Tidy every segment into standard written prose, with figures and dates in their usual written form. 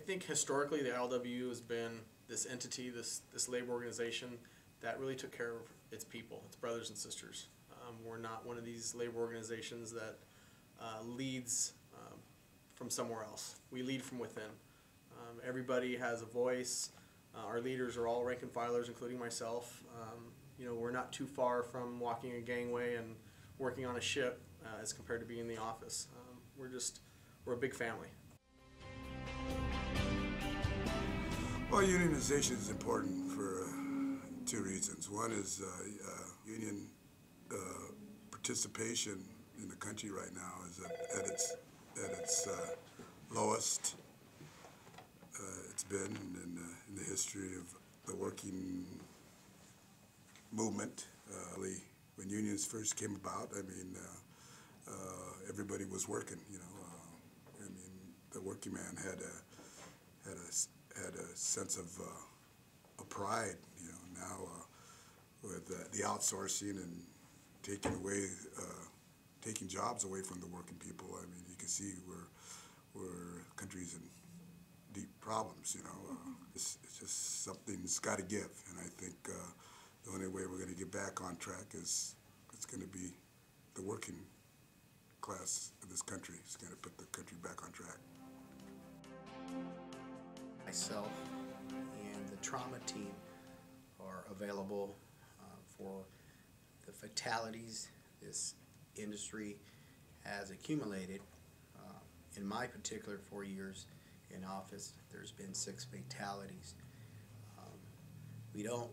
think historically the ILWU has been this entity, this labor organization that really took care of its people, its brothers and sisters. We're not one of these labor organizations that leads from somewhere else. We lead from within. Everybody has a voice. Our leaders are all rank and filers, including myself. You know, we're not too far from walking a gangway and working on a ship as compared to being in the office. We're a big family. Well, unionization is important for two reasons. One is union participation in the country right now is at its lowest it's been in the history of the working movement. When unions first came about, I mean, everybody was working. You know, I mean, the working man had a sense of pride. You know, now with the outsourcing and taking jobs away from the working people, I mean, you can see we're countries in deep problems. You know, it's just something's got to give, and I think the only way we're going to get back on track is it's going to be the working class of this country. It's going to put the country back on track. Myself and the trauma team are available for the fatalities this industry has accumulated. In my particular 4 years in office, there's been 6 fatalities. We don't,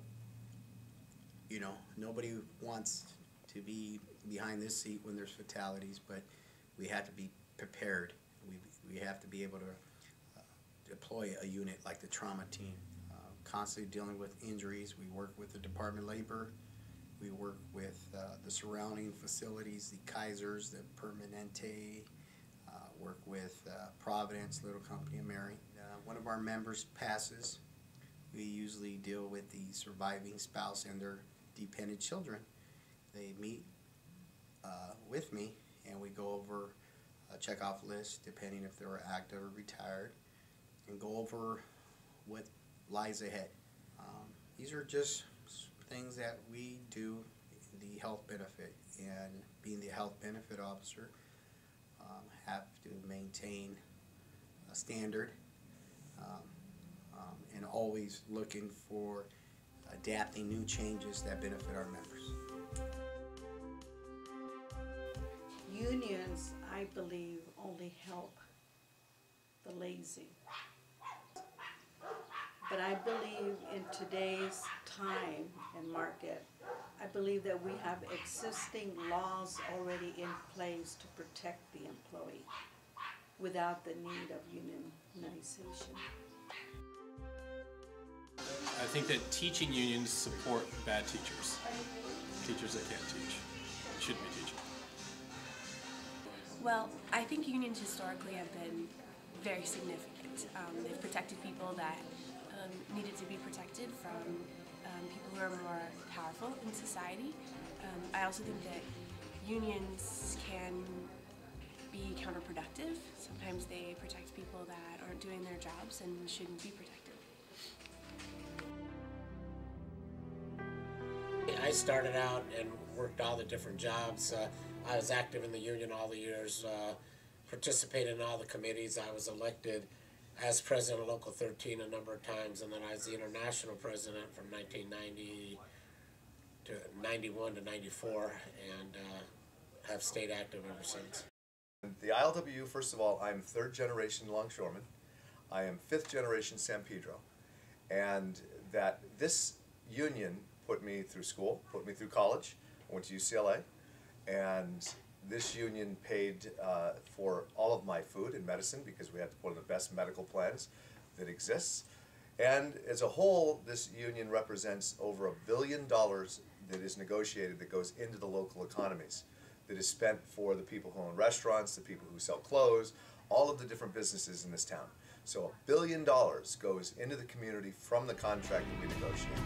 you know, nobody wants to be behind this seat when there's fatalities, but we have to be prepared. We have to be able to deploy a unit like the trauma team, constantly dealing with injuries. We work with the Department of Labor. We work with the surrounding facilities, the Kaisers, the Permanente, work with Providence, Little Company of Mary. One of our members passes. We usually deal with the surviving spouse and their dependent children. They meet with me and we go over a checkoff list depending if they were active or retired, and go over what lies ahead. These are just things that we do, the health benefit, and being the health benefit officer, have to maintain a standard and always looking for adapting new changes that benefit our members. Unions, I believe, only help the lazy. But I believe in today's time and market, I believe that we have existing laws already in place to protect the employee without the need of unionization. I think that teaching unions support bad teachers. Teachers that can't teach shouldn't be teaching. Well, I think unions historically have been very significant. They've protected people that needed to be protected from people who are more powerful in society. I also think that unions can be counterproductive. Sometimes they protect people that aren't doing their jobs and shouldn't be protected. I started out and worked all the different jobs. I was active in the union all the years, participated in all the committees. I was elected as president of Local 13 a number of times, and then I was the international president from 1990 to 91 to 94, and have stayed active ever since. The ILWU, first of all, I'm 3rd generation longshoreman. I am 5th generation San Pedro, and that this union put me through school, put me through college. I went to UCLA, and this union paid for all of my food and medicine because we had one of the best medical plans that exists. And as a whole, this union represents over $1 billion that is negotiated that goes into the local economies, that is spent for the people who own restaurants, the people who sell clothes, all of the different businesses in this town. So $1 billion goes into the community from the contract that we negotiate.